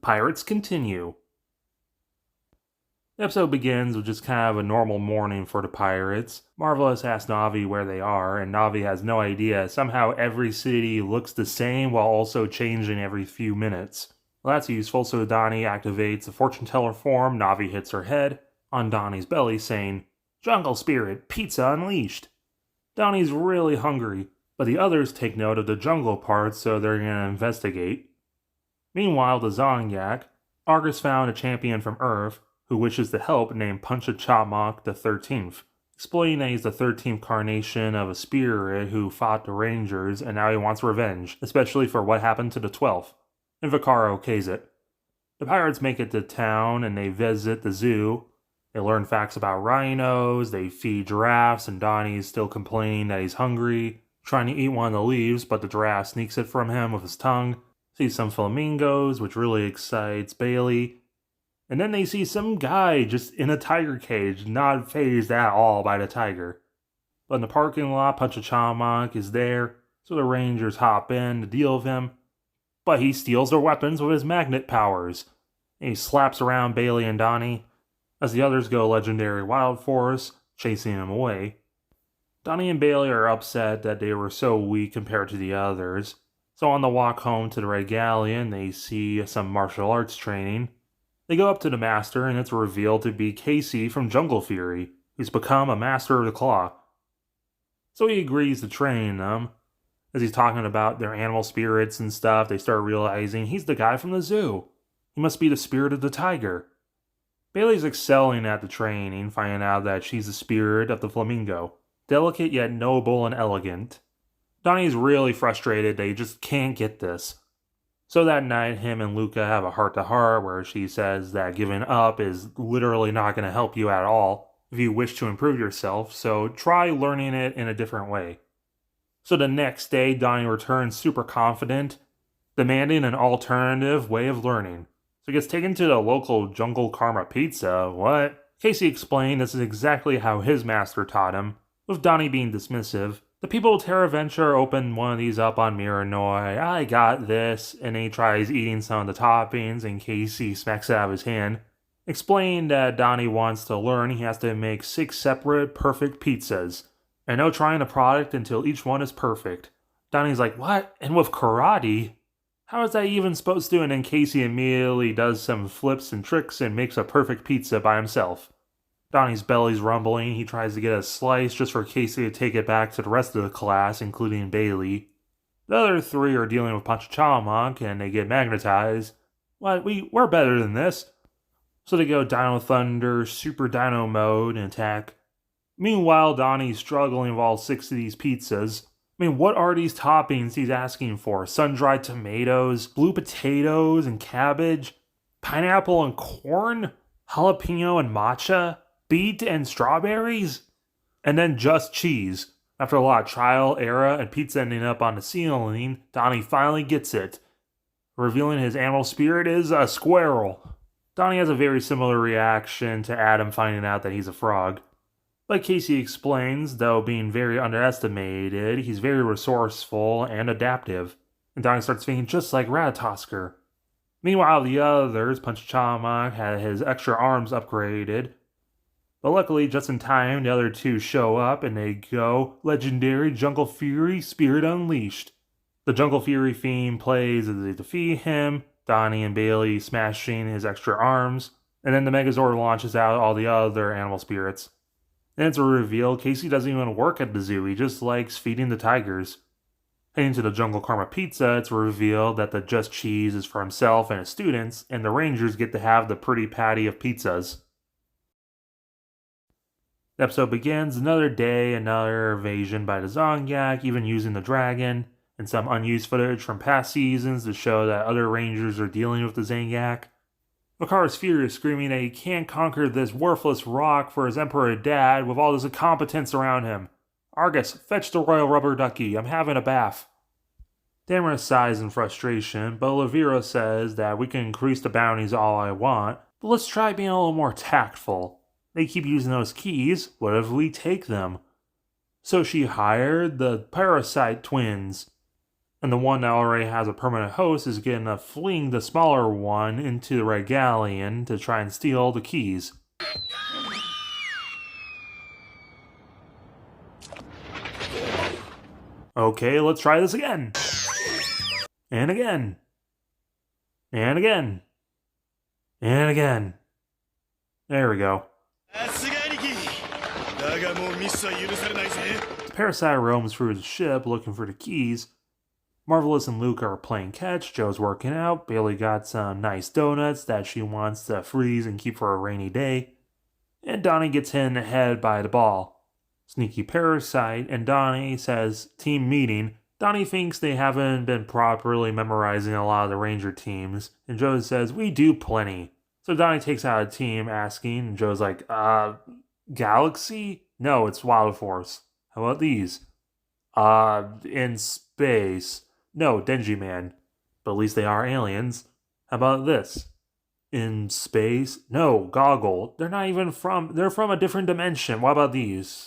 Pirates continue. The episode begins with just kind of a normal morning for the pirates. Marvelous asks Navi where they are, and Navi has no idea. Somehow every city looks the same while also changing every few minutes. Well, that's useful, so Donnie activates the fortune teller form. Navi hits her head on Donnie's belly, saying, "Jungle Spirit, pizza unleashed." Donnie's really hungry, but the others take note of the jungle part, so they're gonna investigate. Meanwhile, the Zongyak, Argus found a champion from Earth who wishes to help named Punchachamak the 13th, explaining that he's the 13th incarnation of a spirit who fought the Rangers and now he wants revenge, especially for what happened to the 12th. And Vaccaro okays it. The pirates make it to town and they visit the zoo. They learn facts about rhinos, they feed giraffes, and Donnie's still complaining that he's hungry, trying to eat one of the leaves, but the giraffe sneaks it from him with his tongue. See some flamingos, which really excites Bailey. And then they see some guy just in a tiger cage, not fazed at all by the tiger. But in the parking lot, Punchachamak is there, so the Rangers hop in to deal with him. But he steals their weapons with his magnet powers. And he slaps around Bailey and Donnie, as the others go legendary Wild Force, chasing him away. Donnie and Bailey are upset that they were so weak compared to the others. So on the walk home to the Red Galleon, they see some martial arts training. They go up to the master, and it's revealed to be Casey from Jungle Fury, who's become a master of the claw. So he agrees to train them. As he's talking about their animal spirits and stuff, they start realizing he's the guy from the zoo. He must be the spirit of the tiger. Bailey's excelling at the training, finding out that she's the spirit of the flamingo, delicate yet noble and elegant. Donnie's really frustrated that he just can't get this. So that night, him and Luca have a heart-to-heart where she says that giving up is literally not going to help you at all if you wish to improve yourself, so try learning it in a different way. So the next day, Donnie returns super confident, demanding an alternative way of learning. So he gets taken to the local Jungle Karma Pizza. What? Casey explained this is exactly how his master taught him, with Donnie being dismissive. The people of Terra Venture open one of these up on Miranoi. "I got this," and he tries eating some of the toppings, and Casey smacks it out of his hand, explaining that Donnie wants to learn he has to make 6 separate perfect pizzas, and no trying a product until each one is perfect. Donnie's like, "What? And with karate? How is that even supposed to?" And then Casey immediately does some flips and tricks and makes a perfect pizza by himself. Donnie's belly's rumbling. He tries to get a slice just for Casey to take it back to the rest of the class, including Bailey. The other 3 are dealing with Punchachamak, and they get magnetized. "What? We're better than this." So they go Dino Thunder, Super Dino mode, and attack. Meanwhile, Donnie's struggling with all 6 of these pizzas. What are these toppings he's asking for? Sun-dried tomatoes, blue potatoes and cabbage, pineapple and corn, jalapeno and matcha, beet and strawberries, and then just cheese. After a lot of trial, error, and pizza ending up on the ceiling, Donnie finally gets it, revealing his animal spirit is a squirrel. Donnie has a very similar reaction to Adam finding out that he's a frog. But Casey explains, though being very underestimated, he's very resourceful and adaptive, and Donnie starts feeling just like Ratatosker. Meanwhile, the others, Punchachamak had his extra arms upgraded, but luckily, just in time, the other 2 show up and they go Legendary Jungle Fury Spirit Unleashed. The Jungle Fury theme plays as they defeat him, Donnie and Bailey smashing his extra arms, and then the Megazord launches out all the other animal spirits. Then it's revealed Casey doesn't even work at the zoo, he just likes feeding the tigers. Heading to the Jungle Karma Pizza, it's revealed that the Just Cheese is for himself and his students, and the Rangers get to have the pretty patty of pizzas. The episode begins, another day, another invasion by the Zongyak, even using the dragon, and some unused footage from past seasons to show that other Rangers are dealing with the Zongyak. Vaccaro is furious, screaming that he can't conquer this worthless rock for his Emperor dad with all this incompetence around him. "Argus, fetch the royal rubber ducky, I'm having a bath." Tamara sighs in frustration, but Olivera says that we can increase the bounties all I want, but let's try being a little more tactful. They keep using those keys, what if we take them? So she hired the Parasite twins. And the one that already has a permanent host is going to fling the smaller one into the Red Galleon to try and steal the keys. Okay, let's try this again. And again. And again. And again. There we go. The parasite roams through the ship looking for the keys. Marvelous and Luke are playing catch, Joe's working out, Bailey got some nice donuts that she wants to freeze and keep for a rainy day, and Donnie gets hit in the head by the ball. Sneaky parasite, and Donnie says, team meeting. Donnie thinks they haven't been properly memorizing a lot of the Ranger teams, and Joe says, we do plenty. So Donnie takes out a team asking, and Joe's like, Galaxy? No, it's Wild Force. How about these? In space. No, Denji Man. But at least they are aliens. How about this? In space? No, Goggle. They're not even they're from a different dimension. What about these?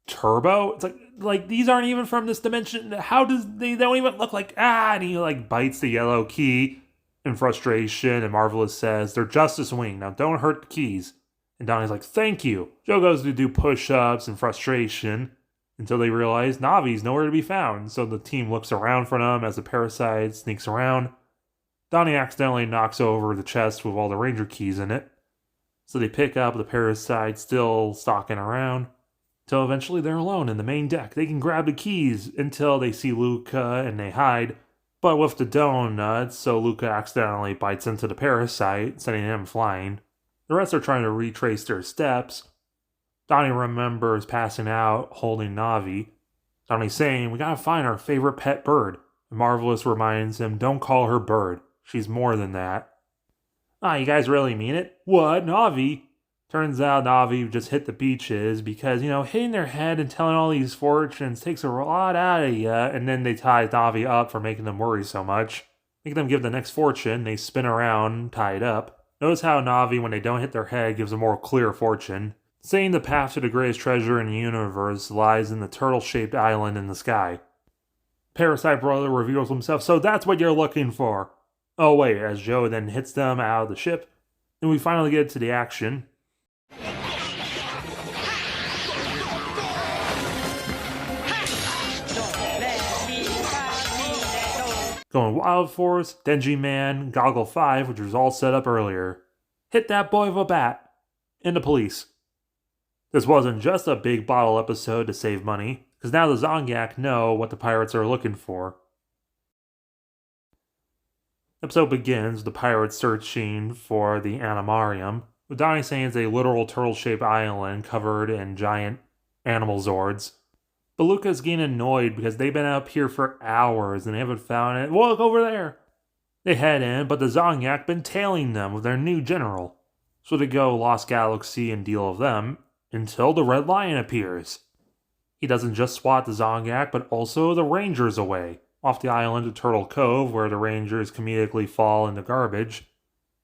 Turbo? It's like these aren't even from this dimension. How they don't even look like, and he bites the yellow key in frustration, and Marvelous says, they're Justice Wing. Now don't hurt the keys. And Donnie's like, thank you. Joe goes to do push-ups in frustration, until they realize Navi's nowhere to be found, so the team looks around for them as the parasite sneaks around. Donnie accidentally knocks over the chest with all the Ranger keys in it, so they pick up the parasite still stalking around, until eventually they're alone in the main deck. They can grab the keys until they see Luca and they hide, but with the donuts, so Luca accidentally bites into the parasite, sending him flying. The rest are trying to retrace their steps. Donnie remembers passing out, holding Navi. Donnie's saying, we gotta find our favorite pet bird. And Marvelous reminds him, don't call her bird. She's more than that. You guys really mean it? What, Navi? Turns out Navi just hit the beaches because, hitting their head and telling all these fortunes takes a lot out of you, and then they tie Navi up for making them worry so much. Make them give the next fortune, they spin around, tied up. Notice how Navi, when they don't hit their head, gives a more clear fortune, saying the path to the greatest treasure in the universe lies in the turtle-shaped island in the sky. Parasite Brother reveals himself, so that's what you're looking for. Oh wait, as Joe then hits them out of the ship, and we finally get to the action. Going Wild Force, Denji Man, Goggle 5, which was all set up earlier. Hit that boy with a bat. And the police. This wasn't just a big bottle episode to save money, because now the Zongyak know what the pirates are looking for. The episode begins with the pirates searching for the Animarium, with Donnie saying it's a literal turtle-shaped island covered in giant animal zords. But Luca's getting annoyed because they've been up here for hours and they haven't found it. Well, look over there! They head in, but the Zongyak been tailing them with their new general. So they go Lost Galaxy and deal with them, until the Red Lion appears. He doesn't just swat the Zongyak, but also the Rangers away, off the island of Turtle Cove, where the Rangers comedically fall in the garbage.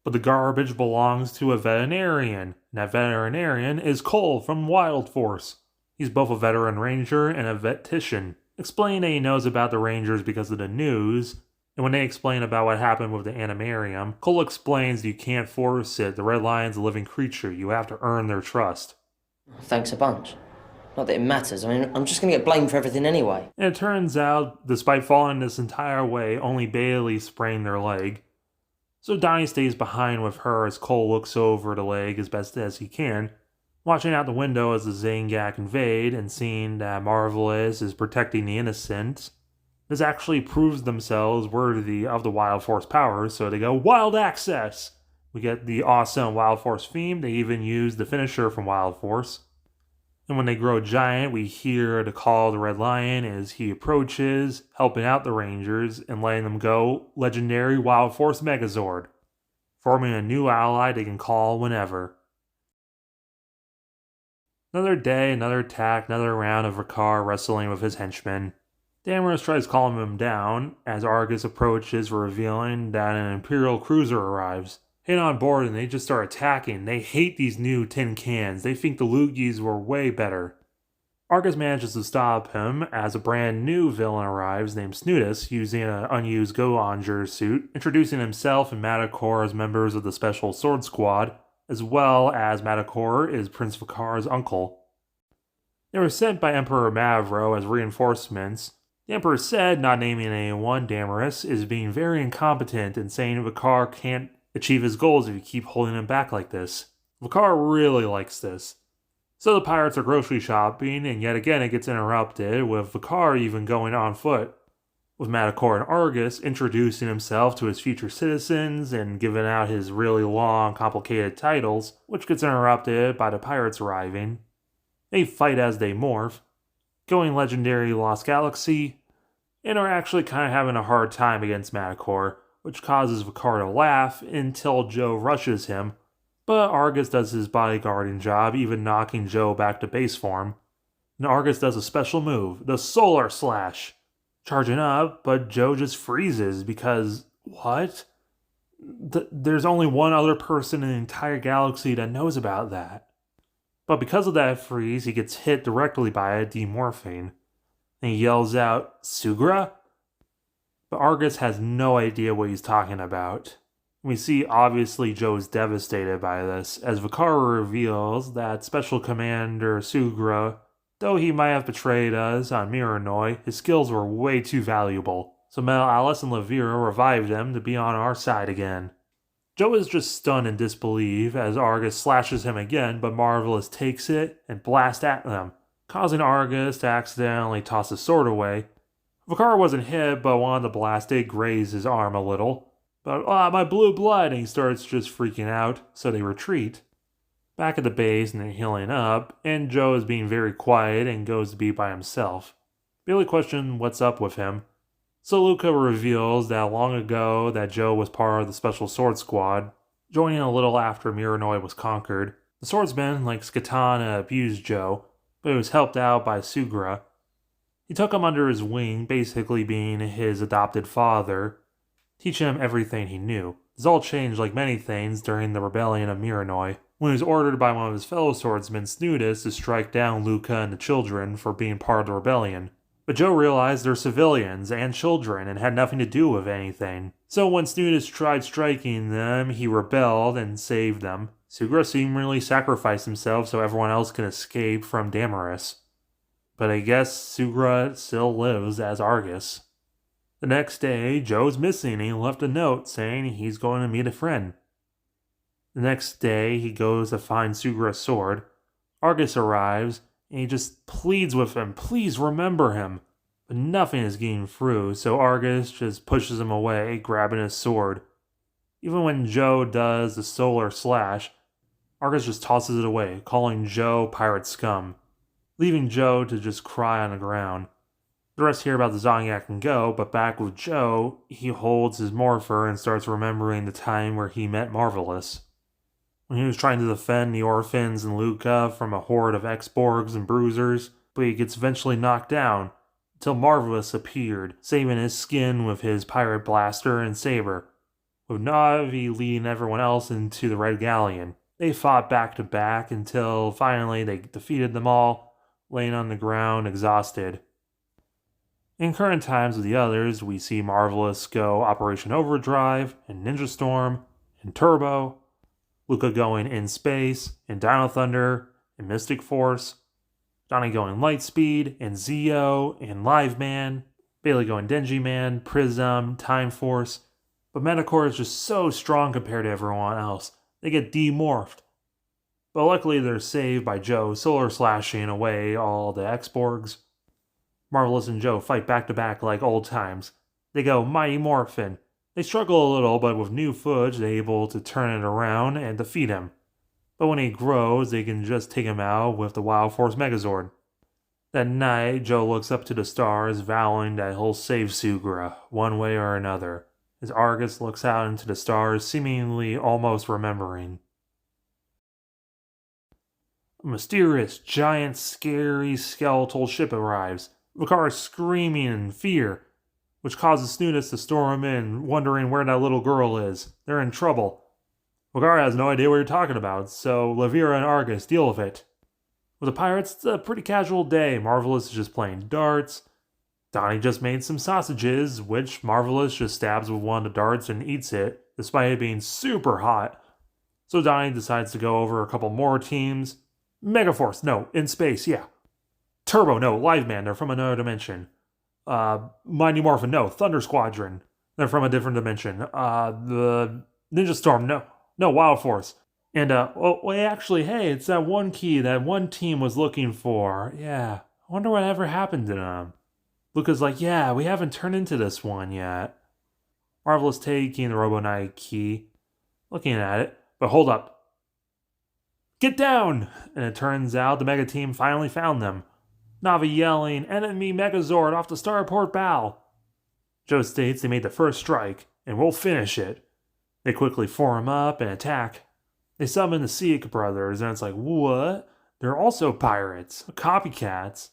But the garbage belongs to a veterinarian, and that veterinarian is Cole from Wild Force. He's both a veteran ranger and a vetician, explaining that he knows about the Rangers because of the news, and when they explain about what happened with the Animarium, Cole explains you can't force it. The Red Lion's a living creature. You have to earn their trust. Thanks a bunch. Not that it matters. I mean, I'm just going to get blamed for everything anyway. And it turns out, despite falling this entire way, only Bailey sprained their leg. So Donnie stays behind with her as Cole looks over the leg as best as he can, watching out the window as the Zongyak invade and seeing that Marvelous is protecting the innocent. This actually proves themselves worthy of the Wild Force powers, so they go Wild Access! We get the awesome Wild Force theme. They even use the finisher from Wild Force. And when they grow giant, we hear the call of the Red Lion as he approaches, helping out the Rangers and letting them go legendary Wild Force Megazord, forming a new ally they can call whenever. Another day, another attack, another round of Ricard wrestling with his henchmen. Damaris tries calming him down as Argus approaches, revealing that an Imperial cruiser arrives. Hit on board and they just start attacking. They hate these new tin cans. They think the Loogies were way better. Argus manages to stop him as a brand new villain arrives named Snootus using an unused Gokaiger suit, introducing himself and Madakor as members of the Special Sword Squad, as well as Madakor is Prince Vikar's uncle. They were sent by Emperor Mavro as reinforcements. The Emperor said, not naming anyone, Damaris is being very incompetent and saying Vikar can't achieve his goals if you keep holding him back like this. Vikar really likes this. So the pirates are grocery shopping, and yet again it gets interrupted, with Vikar even going on foot, with Madakor and Argus introducing himself to his future citizens and giving out his really long, complicated titles, which gets interrupted by the pirates arriving. They fight as they morph, going legendary Lost Galaxy, and are actually kind of having a hard time against Madakor, which causes Vikar to laugh until Joe rushes him. But Argus does his bodyguarding job, even knocking Joe back to base form. And Argus does a special move, the Solar Slash. Charging up, but Joe just freezes because, what? There's only one other person in the entire galaxy that knows about that. But because of that freeze, he gets hit directly by it, demorphing. And he yells out, Sugra? But Argus has no idea what he's talking about. We see obviously Joe is devastated by this, as Vikar reveals that Special Commander Sugra, though he might have betrayed us on Miranoi, his skills were way too valuable. So Mel, Alice, and Levira revived him to be on our side again. Joe is just stunned in disbelief as Argus slashes him again, but Marvelous takes it and blasts at them, causing Argus to accidentally toss his sword away. Vikar wasn't hit, but wanted to blast it, graze his arm a little. But, my blue blood, and he starts just freaking out, so they retreat. Back at the base, and they're healing up, and Joe is being very quiet and goes to be by himself. Bailey questions what's up with him. So Luca reveals that long ago that Joe was part of the Special Sword Squad, joining a little after Miranoi was conquered. The swordsman, like Skatana, abused Joe, but he was helped out by Sugra. He took him under his wing, basically being his adopted father, teaching him everything he knew. This all changed like many things during the rebellion of Miranoi, when he was ordered by one of his fellow swordsmen, Snootus, to strike down Luca and the children for being part of the rebellion. But Joe realized they're civilians and children and had nothing to do with anything. So when Snootus tried striking them, he rebelled and saved them. Sugra seemingly sacrificed himself so everyone else can escape from Damaris. But I guess Sugra still lives as Argus. The next day, Joe's missing and he left a note saying he's going to meet a friend. The next day, he goes to find Sugra's sword. Argus arrives and he just pleads with him, please remember him. But nothing is getting through, so Argus just pushes him away, grabbing his sword. Even when Joe does the Solar Slash, Argus just tosses it away, calling Joe pirate scum, leaving Joe to just cry on the ground. The rest hear about the Zodiac and go, but back with Joe, he holds his morpher and starts remembering the time where he met Marvelous. When he was trying to defend the orphans and Luca from a horde of Exborgs and Bruisers, but he gets eventually knocked down, until Marvelous appeared, saving his skin with his pirate blaster and saber, with Navi leading everyone else into the Red Galleon. They fought back to back until finally they defeated them all, laying on the ground exhausted. In current times with the others, we see Marvelous go Operation Overdrive, and Ninja Storm, and Turbo, Luca going In Space, and Dino Thunder, and Mystic Force, Johnny going Lightspeed, and Zeo, and Live Man, Bailey going Denji Man, Prism, Time Force, but Madakor is just so strong compared to everyone else, they get demorphed. But luckily they're saved by Joe solar slashing away all the Exborgs. Marvelous and Joe fight back to back like old times. They go Mighty Morphin. They struggle a little, but with new footage, they're able to turn it around and defeat him. But when he grows, they can just take him out with the Wild Force Megazord. That night, Joe looks up to the stars, vowing that he'll save Sugra, one way or another, as Argus looks out into the stars, seemingly almost remembering. A mysterious, giant, scary, skeletal ship arrives. Vikar is screaming in fear, which causes Snootus to storm in, wondering where that little girl is. They're in trouble. Vikar has no idea what you're talking about, so Levira and Argus deal with it. With the Pirates, it's a pretty casual day. Marvelous is just playing darts. Donnie just made some sausages, which Marvelous just stabs with one of the darts and eats it, despite it being super hot. So Donnie decides to go over a couple more teams. MegaForce, no, in space, yeah. Turbo, no, Live Man, they're from another dimension. Mighty Morphin, no, Thunder Squadron, they're from a different dimension. The Ninja Storm, no, Wild Force. And, actually, hey, it's that one key that one team was looking for. Yeah, I wonder what ever happened to them. Luca's like, yeah, we haven't turned into this one yet. Marvelous taking the Robo Knight key, looking at it, but hold up. Get down! And it turns out the Mega Team finally found them. Navi yelling, enemy Megazord off the starport bow. Joe states they made the first strike, and we'll finish it. They quickly form up and attack. They summon the Seek brothers, and it's like, what? They're also pirates, copycats.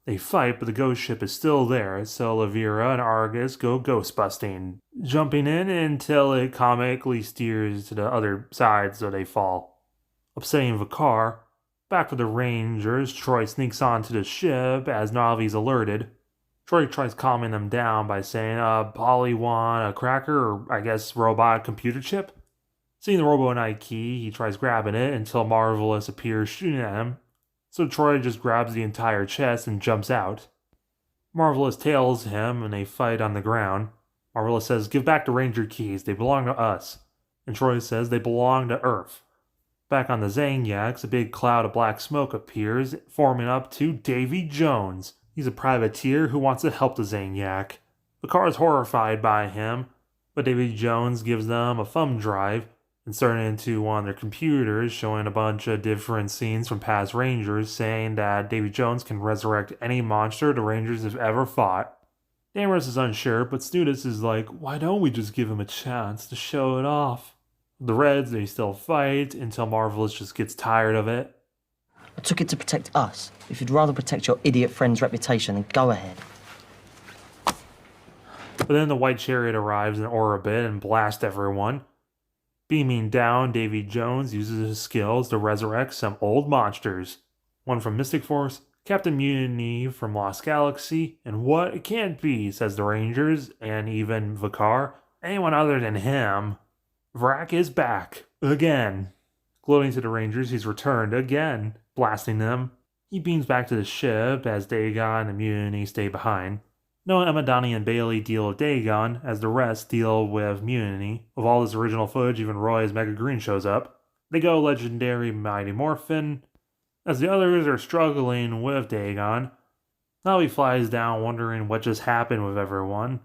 They fight, but the ghost ship is still there, so Levira and Argus go ghost busting, jumping in until it comically steers to the other side so they fall. Upsetting Vakar, back with the Rangers, Troy sneaks onto the ship as Navi's alerted. Troy tries calming them down by saying, Polly want a cracker, or I guess robot computer chip? Seeing the Robo Knight key, he tries grabbing it until Marvelous appears shooting at him. So Troy just grabs the entire chest and jumps out. Marvelous tails him and they fight on the ground. Marvelous says, give back the Ranger keys, they belong to us. And Troy says they belong to Earth. Back on the Zanyaks, a big cloud of black smoke appears, forming up to Davy Jones. He's a privateer who wants to help the Zanyak. The car is horrified by him, but Davy Jones gives them a thumb drive, inserted into one of their computers, showing a bunch of different scenes from past Rangers, saying that Davy Jones can resurrect any monster the Rangers have ever fought. Damaris is unsure, but Snootus is like, why don't we just give him a chance to show it off? The Reds, they still fight until Marvelous just gets tired of it. I took it to protect us. If you'd rather protect your idiot friend's reputation, then go ahead. But then the White Chariot arrives in orbit and blasts everyone. Beaming down, Davy Jones uses his skills to resurrect some old monsters. One from Mystic Force, Captain Mutiny from Lost Galaxy, and what it can't be, says the Rangers, and even Vakar. Anyone other than him. Vrak is back. Again. Gloating to the Rangers, he's returned again, blasting them. He beams back to the ship as Dagon and Mutiny stay behind. Noah, Emma, Donnie, and Bailey deal with Dagon, as the rest deal with Mutiny. Of all this original footage, even Roy as Mega Green shows up. They go legendary Mighty Morphin. As the others are struggling with Dagon, Navi flies down wondering what just happened with everyone,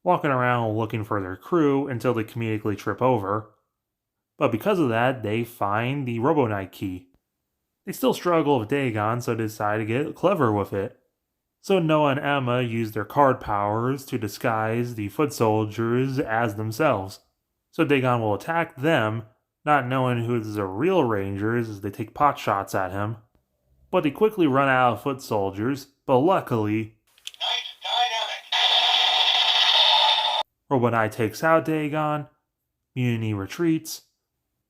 walking around looking for their crew until they comedically trip over. But because of that, they find the Robo Knight key. They still struggle with Dagon, so they decide to get clever with it. So Noah and Emma use their card powers to disguise the foot soldiers as themselves. So Dagon will attack them, not knowing who the real Rangers as they take pot shots at him. But they quickly run out of foot soldiers, but luckily, Robo Knight takes out Dagon, Mutiny retreats,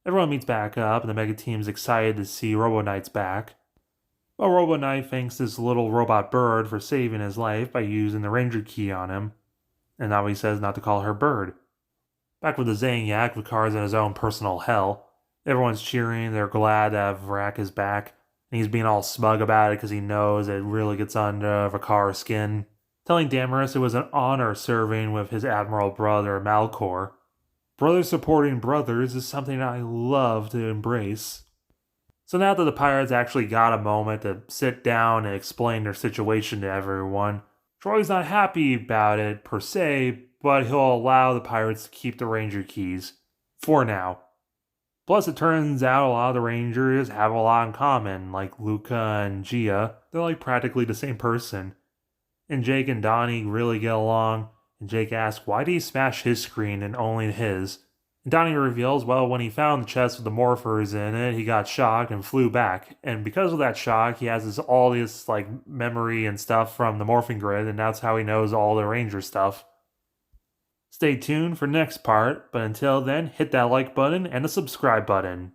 everyone meets back up and the Mega Team's excited to see Robo Knight's back. But Robo Knight thanks this little robot bird for saving his life by using the Ranger key on him, and now he says not to call her Bird. Back with the Zanyak, Vakar's in his own personal hell. Everyone's cheering, they're glad that Vrak is back, and he's being all smug about it because he knows it really gets under Vakar's skin, telling Damaris it was an honor serving with his Admiral brother Malcor. Brothers supporting brothers is something I love to embrace. So now that the pirates actually got a moment to sit down and explain their situation to everyone, Troy's not happy about it per se, but he'll allow the pirates to keep the Ranger keys. For now. Plus it turns out a lot of the Rangers have a lot in common, like Luca and Gia. They're like practically the same person. And Jake and Donnie really get along, and Jake asks why did he smash his screen and only his? And Donnie reveals, well, when he found the chest with the morphers in it, he got shocked and flew back. And because of that shock, he has all this memory and stuff from the morphing grid, and that's how he knows all the Ranger stuff. Stay tuned for next part, but until then, hit that like button and the subscribe button.